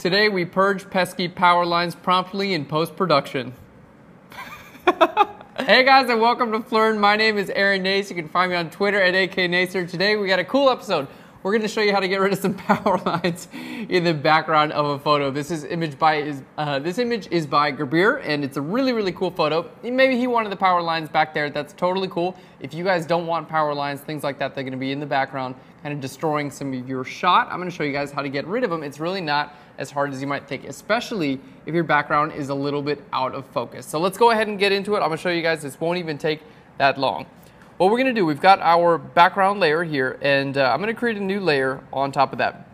Today we purge pesky power lines promptly in post-production. Hey guys, and welcome to Flirn. My name is Aaron Nace. You can find me on Twitter at AKNacer. Today we got a cool episode. We're going to show you how to get rid of some power lines in the background of a photo. This image is by Gerbir, and it's a really cool photo. Maybe he wanted the power lines back there. That's totally cool. If you guys don't want power lines, things like that, they're going to be in the background, kind of destroying some of your shot. I'm going to show you guys how to get rid of them. It's really not as hard as you might think, especially if your background is a little bit out of focus. So let's go ahead and get into it. I'm going to show you guys. This won't even take that long. What we're going to do, we've got our background layer here, and I'm going to create a new layer on top of that.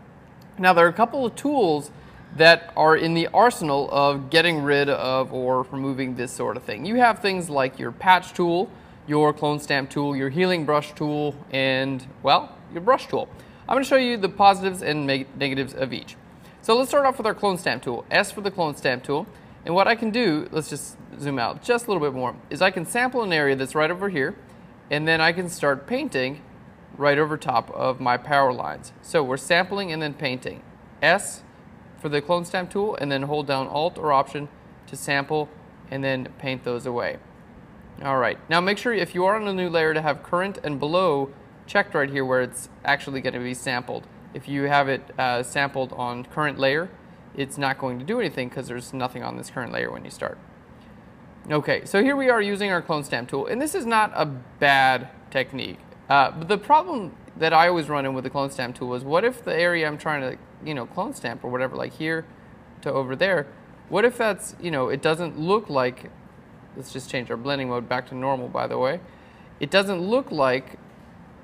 Now, there are a couple of tools that are in the arsenal of getting rid of or removing this sort of thing. You have things like your patch tool, your clone stamp tool, your healing brush tool, and, well, your brush tool. I'm going to show you the positives and negatives of each. So let's start off with our clone stamp tool. S for the clone stamp tool. And what I can do, let's just zoom out just a little bit more, is I can sample an area that's right over here, and then I can start painting right over top of my power lines. So we're sampling and then painting. S for the clone stamp tool, and then hold down Alt or Option to sample and then paint those away. All right, now make sure if you are on a new layer to have current and below checked right here where it's actually going to be sampled. If you have it sampled on current layer, it's not going to do anything because there's nothing on this current layer when you start. Okay, so here we are using our clone stamp tool, and this is not a bad technique. But the problem that I always run in with the clone stamp tool is, what if the area I'm trying to, clone stamp or whatever, like here to over there, what if that's, it doesn't look like, let's just change our blending mode back to normal, by the way. It doesn't look like,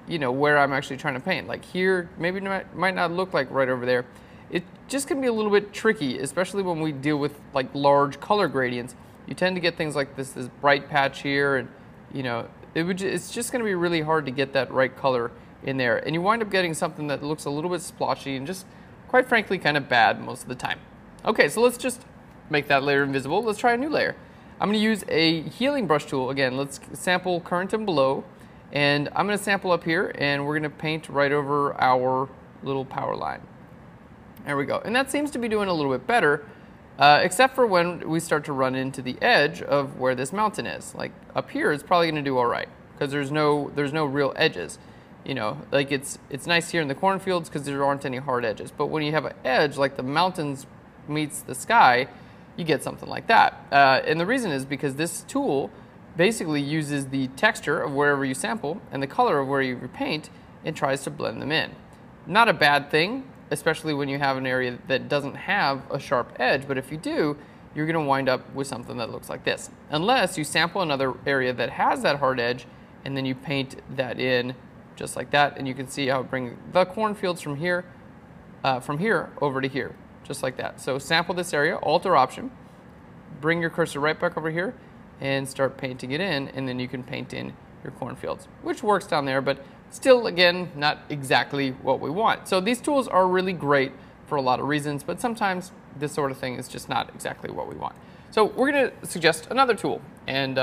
where I'm actually trying to paint. Like here, maybe it might not look like right over there. It just can be a little bit tricky, especially when we deal with like large color gradients. You tend to get things like this bright patch here, and it's just going to be really hard to get that right color in there, and you wind up getting something that looks a little bit splotchy and just, quite frankly, kind of bad most of the time. Okay, so let's just make that layer invisible. Let's try a new layer. I'm going to use a healing brush tool. Again, let's sample current and below, and I'm going to sample up here, and we're going to paint right over our little power line. There we go, and that seems to be doing a little bit better. Except for when we start to run into the edge of where this mountain is. Like up here, it's probably going to do all right because there's no real edges. Like it's nice here in the cornfields because there aren't any hard edges. But when you have an edge, like the mountains meets the sky, you get something like that. And the reason is because this tool basically uses the texture of wherever you sample and the color of where you paint and tries to blend them in. Not a bad thing, especially when you have an area that doesn't have a sharp edge, but if you do, you're going to wind up with something that looks like this. Unless you sample another area that has that hard edge, and then you paint that in just like that, and you can see how it brings the cornfields from here over to here, just like that. So sample this area, Alt or Option, bring your cursor right back over here, and start painting it in, and then you can paint in your cornfields, which works down there, but still, again, not exactly what we want. So these tools are really great for a lot of reasons, but sometimes this sort of thing is just not exactly what we want. So we're going to suggest another tool, and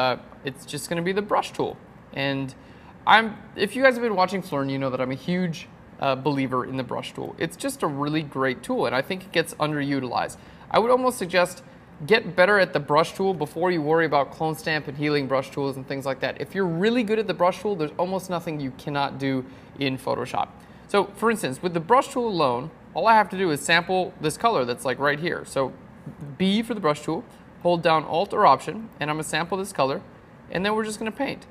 it's just going to be the brush tool. And if you guys have been watching Flirn, you know that I'm a huge believer in the brush tool. It's just a really great tool, and I think it gets underutilized. I would almost suggest get better at the brush tool before you worry about clone stamp and healing brush tools and things like that. If you're really good at the brush tool, there's almost nothing you cannot do in Photoshop. So for instance, with the brush tool alone, all I have to do is sample this color that's like right here. So B for the brush tool, hold down Alt or Option, and I'm going to sample this color, and then we're just going to paint.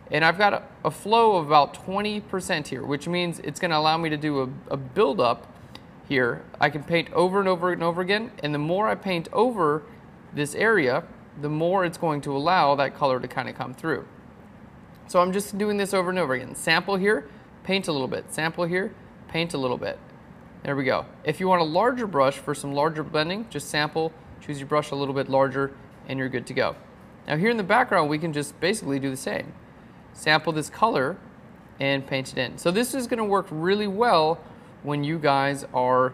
And I've got a flow of about 20% here, which means it's going to allow me to do a build-up here. I can paint over and over and over again, and the more I paint over this area, the more it's going to allow that color to kind of come through. So I'm just doing this over and over again. Sample here, paint a little bit. Sample here, paint a little bit. There we go. If you want a larger brush for some larger blending, just sample, choose your brush a little bit larger, and you're good to go. Now here in the background, we can just basically do the same. Sample this color and paint it in. So this is going to work really well when you guys are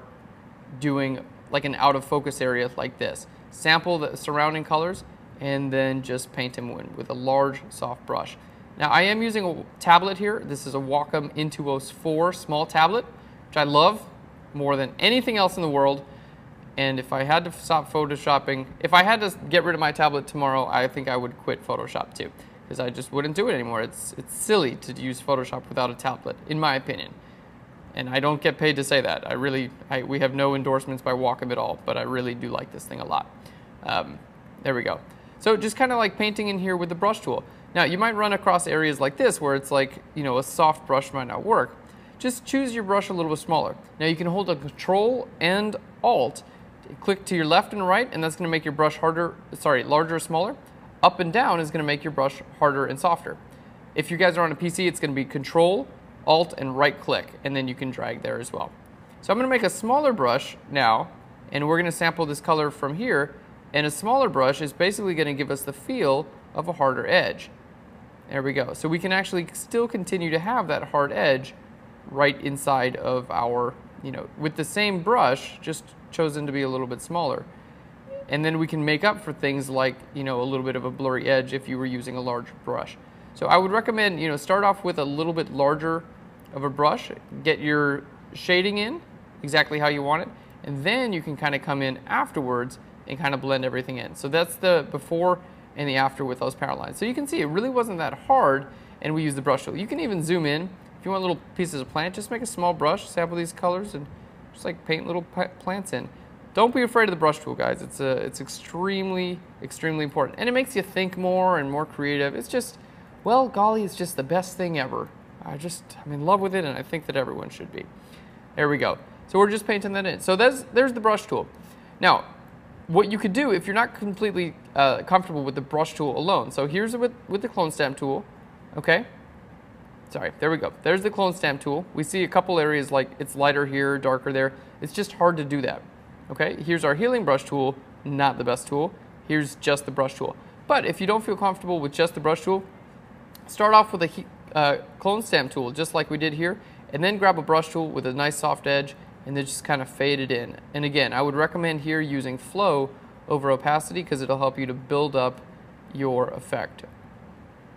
doing like an out of focus area like this. Sample the surrounding colors and then just paint them in with a large soft brush. Now I am using a tablet here. This is a Wacom Intuos 4 small tablet, which I love more than anything else in the world. And if I had to stop Photoshopping, if I had to get rid of my tablet tomorrow, I think I would quit Photoshop too, because I just wouldn't do it anymore. It's silly to use Photoshop without a tablet, in my opinion. And I don't get paid to say that. We have no endorsements by Wacom at all, but I really do like this thing a lot. There we go. So just kind of like painting in here with the brush tool. Now you might run across areas like this where it's like, you know, a soft brush might not work. Just choose your brush a little bit smaller. Now you can hold a Control and Alt, click to your left and right, and that's going to make your brush larger or smaller. Up and down is going to make your brush harder and softer. If you guys are on a PC, it's going to be Control, Alt, and right click, and then you can drag there as well. So I'm going to make a smaller brush now, and we're going to sample this color from here, and a smaller brush is basically going to give us the feel of a harder edge. There we go. So we can actually still continue to have that hard edge right inside of our, you know, with the same brush, just chosen to be a little bit smaller. And then we can make up for things like, you know, a little bit of a blurry edge if you were using a larger brush. So I would recommend, you know, start off with a little bit larger of a brush, get your shading in exactly how you want it, and then you can kind of come in afterwards and kind of blend everything in. So that's the before and the after with those power lines. So you can see it really wasn't that hard, and we use the brush tool. You can even zoom in. If you want little pieces of plant, just make a small brush, sample these colors, and just like paint little plants in. Don't be afraid of the brush tool, guys. It's extremely, extremely important. And it makes you think more and more creative. It's just, well, golly, it's just the best thing ever. I'm in love with it, and I think that everyone should be. There we go. So we're just painting that in. So there's the brush tool. Now, what you could do if you're not completely comfortable with the brush tool alone. So here's with the clone stamp tool, okay? Sorry, there we go. There's the clone stamp tool. We see a couple areas like it's lighter here, darker there. It's just hard to do that. Okay, here's our healing brush tool, not the best tool. Here's just the brush tool. But if you don't feel comfortable with just the brush tool, start off with a clone stamp tool, just like we did here, and then grab a brush tool with a nice soft edge, and then just kind of fade it in. And again, I would recommend here using flow over opacity because it'll help you to build up your effect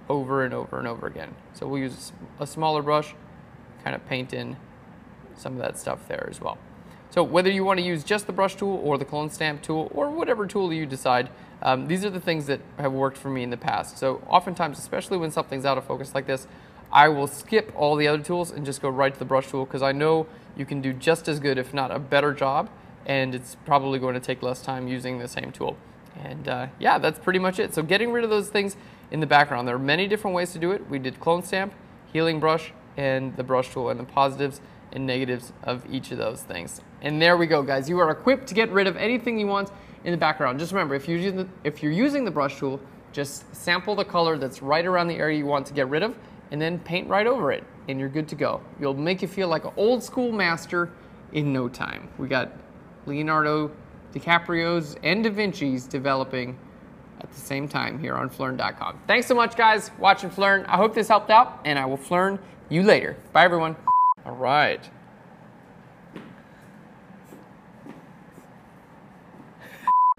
over and over and over again. So we'll use a smaller brush, kind of paint in some of that stuff there as well. So whether you want to use just the brush tool or the clone stamp tool or whatever tool you decide, these are the things that have worked for me in the past. So oftentimes, especially when something's out of focus like this, I will skip all the other tools and just go right to the brush tool because I know you can do just as good, if not a better job, and it's probably going to take less time using the same tool. And yeah, that's pretty much it. So getting rid of those things in the background. There are many different ways to do it. We did clone stamp, healing brush, and the brush tool, and the positives and negatives of each of those things. And there we go, guys. You are equipped to get rid of anything you want in the background. Just remember, if you're using the brush tool, just sample the color that's right around the area you want to get rid of, and then paint right over it, and you're good to go. You'll make you feel like an old school master in no time. We got Leonardo DiCaprio's and Da Vinci's developing at the same time here on Phlearn.com. Thanks so much, guys, watching Phlearn. I hope this helped out, and I will Phlearn you later. Bye, everyone. All right.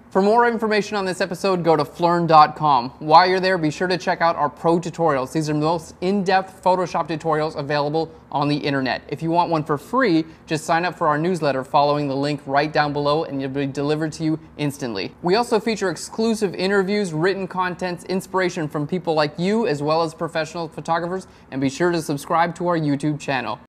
For more information on this episode, go to Phlearn.com. While you're there, be sure to check out our pro tutorials. These are the most in-depth Photoshop tutorials available on the internet. If you want one for free, just sign up for our newsletter following the link right down below and it'll be delivered to you instantly. We also feature exclusive interviews, written contents, inspiration from people like you, as well as professional photographers, and be sure to subscribe to our YouTube channel.